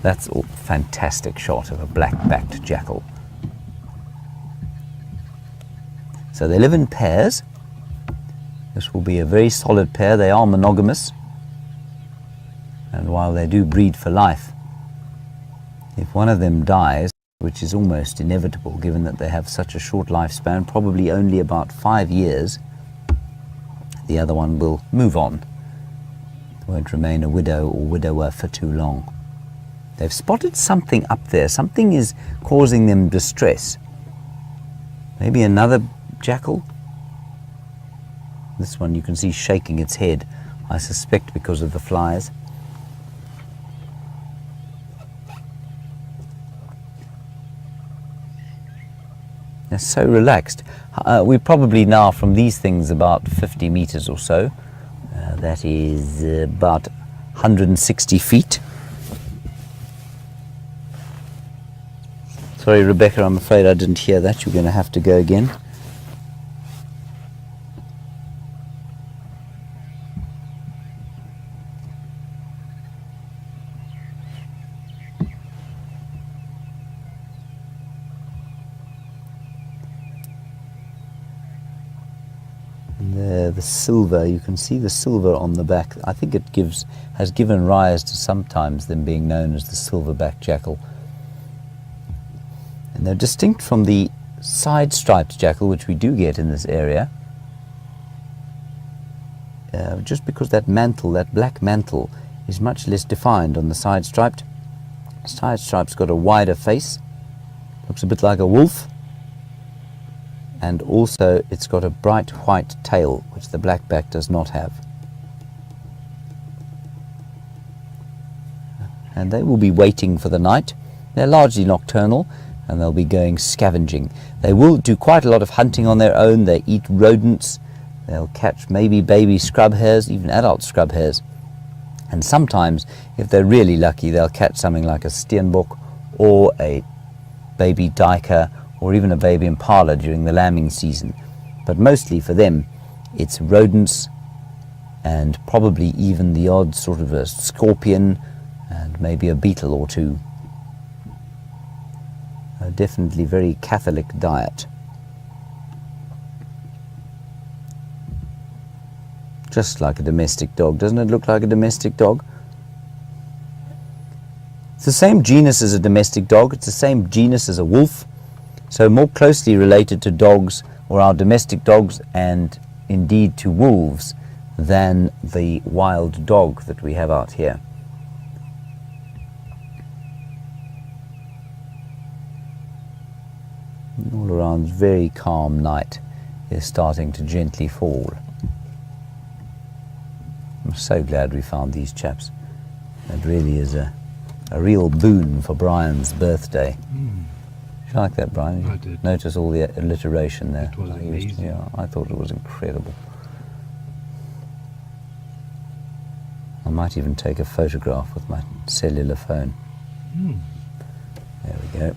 That's a fantastic shot of a black-backed jackal. So they live in pairs. This will be a very solid pair. They are monogamous. And while they do breed for life, if one of them dies, which is almost inevitable given that they have such a short lifespan, probably only about 5 years, the other one will move on. They won't remain a widow or widower for too long. They've spotted something up there. Something is causing them distress. Maybe another jackal? This one you can see shaking its head, I suspect because of the flies. They're so relaxed. We're probably now from these things about 50 meters or so. That is about 160 feet. Sorry, Rebecca, I'm afraid I didn't hear that. You're going to have to go again. The silver, you can see the silver on the back. I think it has given rise to sometimes them being known as the silverback jackal. And they're distinct from the side-striped jackal, which we do get in this area, just because that mantle, that black mantle, is much less defined on the side-striped. Side-stripe's got a wider face, looks a bit like a wolf, and also it's got a bright white tail, which the blackback does not have. And they will be waiting for the night. They're largely nocturnal, and they'll be going scavenging. They will do quite a lot of hunting on their own. They eat rodents. They'll catch maybe baby scrub hares, even adult scrub hares. And sometimes, if they're really lucky, they'll catch something like a steenbok or a baby duiker or even a baby impala during the lambing season. But mostly for them, it's rodents and probably even the odd sort of a scorpion and maybe a beetle or two. A definitely very Catholic diet. Just like a domestic dog. Doesn't it look like a domestic dog? It's the same genus as a domestic dog. It's the same genus as a wolf. So more closely related to dogs or our domestic dogs and indeed to wolves than the wild dog that we have out here. All around, very calm night is starting to gently fall. I'm so glad we found these chaps. It really is a real boon for Brian's birthday. You like that, Brian? I did. Notice all the alliteration there. It was amazing. Yeah, I thought it was incredible. I might even take a photograph with my cellular phone. There we go.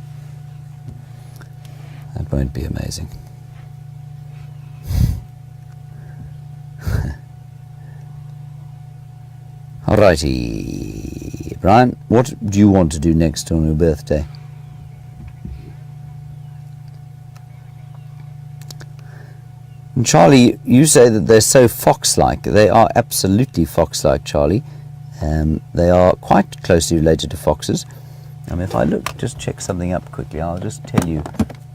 That won't be amazing. Alrighty, Brian, what do you want to do next on your birthday? And Charlie, you say that they're so fox-like. They are absolutely fox-like, Charlie. They are quite closely related to foxes. If I just check something up quickly, I'll just tell you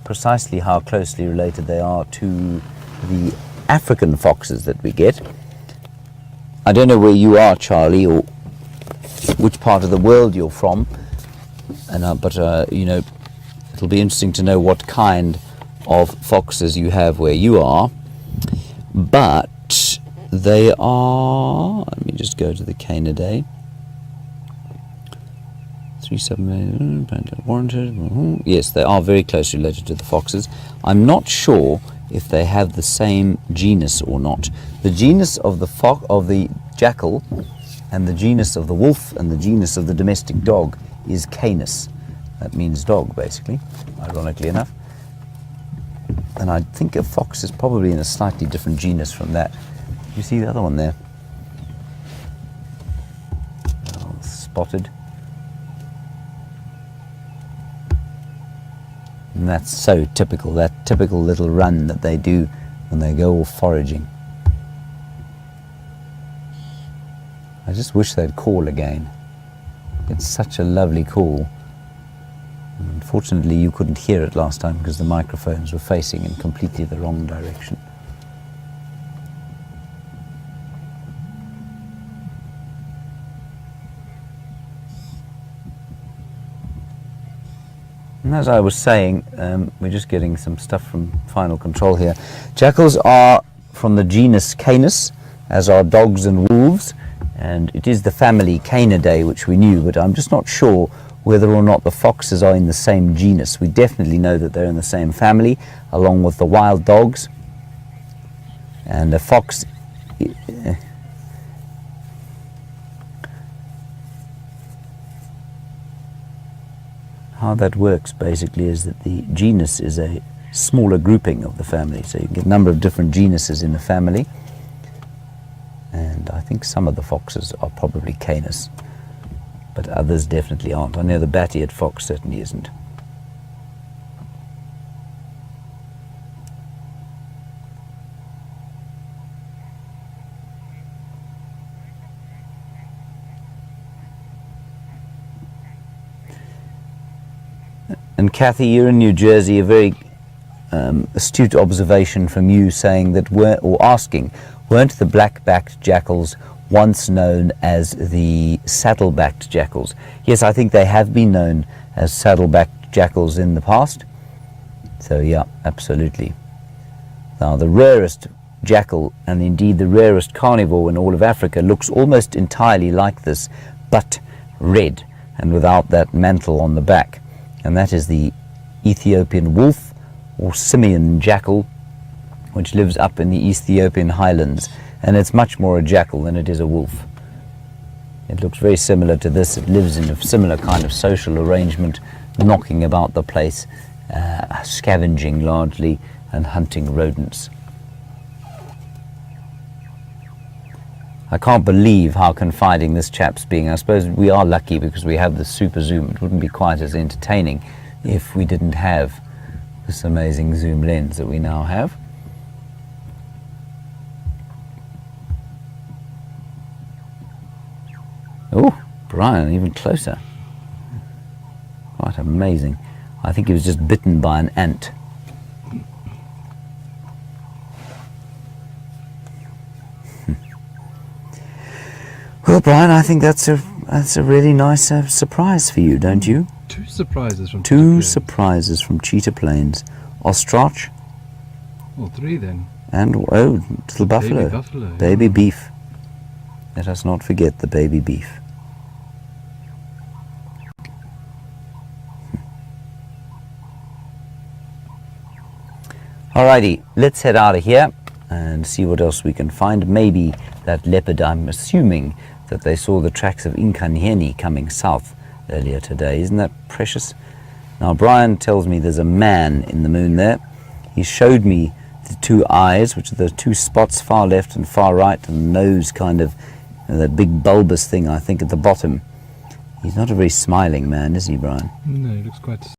precisely how closely related they are to the African foxes that we get. I don't know where you are, Charlie, or which part of the world you're from, but it'll be interesting to know what kind of foxes you have where you are. But they are, let me just go to the Canidae. 378 warranted. Yes, they are very closely related to the foxes. I'm not sure if they have the same genus or not. The genus of the jackal and the genus of the wolf and the genus of the domestic dog is Canis. That means dog, basically, ironically enough. And I think a fox is probably in a slightly different genus from that. You see the other one there? Oh, spotted. And that's so typical, that typical little run that they do when they go off foraging. I just wish they'd call again. It's such a lovely call. Unfortunately, you couldn't hear it last time because the microphones were facing in completely the wrong direction. And as I was saying, we're just getting some stuff from Final Control here. Jackals are from the genus Canis, as are dogs and wolves, and it is the family Canidae, which we knew, but I'm just not sure whether or not the foxes are in the same genus. We definitely know that they're in the same family, along with the wild dogs. And a fox... How that works basically is that the genus is a smaller grouping of the family. So you can get a number of different genuses in the family. And I think some of the foxes are probably Canis, but others definitely aren't. I know the bat-eared fox certainly isn't. And Kathy, you're in New Jersey, a very astute observation from you saying that weren't the black-backed jackals once known as the saddle-backed jackals? Yes, I think they have been known as saddle-backed jackals in the past. So yeah, absolutely. Now the rarest jackal, and indeed the rarest carnivore in all of Africa, looks almost entirely like this, but red and without that mantle on the back. And that is the Ethiopian wolf, or simian jackal, which lives up in the Ethiopian highlands. And it's much more a jackal than it is a wolf. It looks very similar to this. It lives in a similar kind of social arrangement, knocking about the place, scavenging largely, and hunting rodents. I can't believe how confiding this chap's being. I suppose we are lucky because we have the super zoom. It wouldn't be quite as entertaining if we didn't have this amazing zoom lens that we now have. Oh, Brian, even closer. Quite amazing. I think he was just bitten by an ant. Well, Brian, I think that's a really nice surprise for you, don't you? Two surprises from Two surprises from Cheetah Plains. Ostrich. Well, three then. And, oh, little buffalo. Baby buffalo. Baby beef. Let us not forget the baby beef. Alrighty, let's head out of here and see what else we can find. Maybe that leopard, I'm assuming that they saw the tracks of Inkanyeni coming south earlier today. Isn't that precious? Now, Brian tells me there's a man in the moon there. He showed me the two eyes, which are the two spots far left and far right, and the nose kind of, that big bulbous thing, I think, at the bottom. He's not a very smiling man, is he, Brian? No, he looks quite